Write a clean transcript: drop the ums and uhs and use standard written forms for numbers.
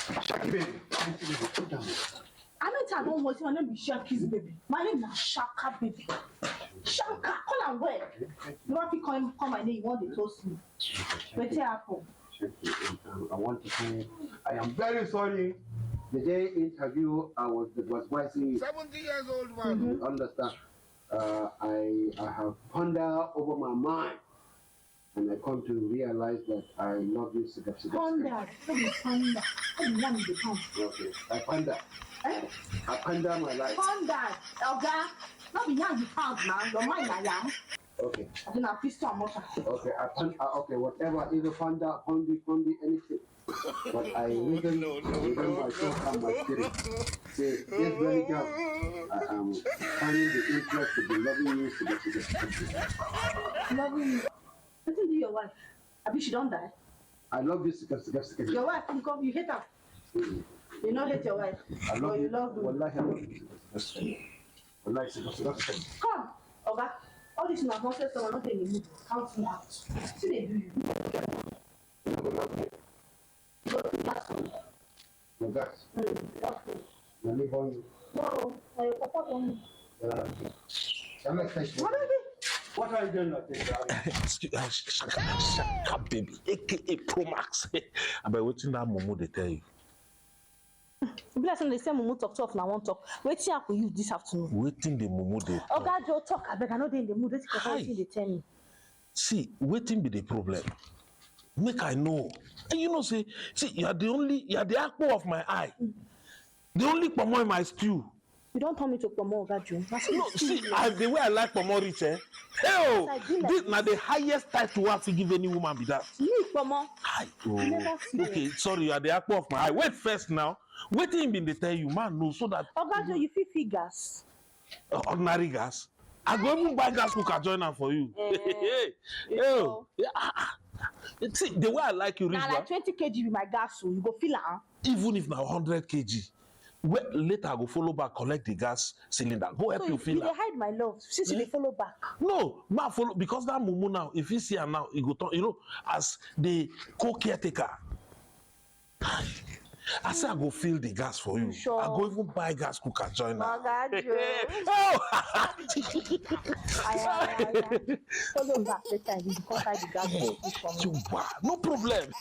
Shanka Baby. I don't want my name is Shanka Baby. My name is Shanka Baby. Shanka, call and where? You want to call my name, you want to toast me. What's happened? I want to say I am very sorry. The day interview I was wisely 70 years old man. You understand? I have pondered over my mind, and I come to realize that I love you. Ponder. Okay, I ponder. I ponder my life. Ponder, Oga. Not be young you found now. Your mind I am. Okay. I do not fist on motor. Okay, okay, whatever, either ponder, pondi, anything. But I within myself and my spirit. Say, this very job, I am finding the interest to be loving you. Loving you. What do your wife? I wish she don't die. I love you. Your wife, you hate her. You don't hate your wife. I love you love her. Wallahi, I love you. Come, Oga. All this nonsense, so I'm not in the mood. Count me out. See they do you. No gas. No live on you. No, I support on you. What are you doing like this? Shanka Baby, aka Pro Max. I'm waiting that Momo they tell you. Blessing, they say Momo talk now won't talk. Waiting up for you this afternoon. Waiting the Momo they talk. Oga Joe talk, I beg I know they in the mood. Let's go waiting they tell me. See, waiting be the problem. Make I know. And you know, see, you are the apple of my eye. The only pomo in my stew. You don't tell me to pomo, Oga Joe. No, see, the way I like pomo rich, eh? Hell, this now the highest title have to give any woman be that. Me pomo. Okay, sorry, you are the apple of my eye. Wait first now. Waiting been they tell you, man, no, so that. Oga Joe, you feel gas. Ordinary gas. I go even buy gas cooker join am for you. See, the way I like you, now like 20 kg be my gas, so you go feel it. Even if now 100 kg. Later I go follow back, collect the gas cylinder. Go help you feel that. They hide my love. Since they follow back. No, ma follow because that mumu now. If you see her now, you go turn. You know, as the co-caretaker. I say I go fill the gas for you. Sure. I go even buy gas cooker join her. Follow back later. You go buy the gas. No problem.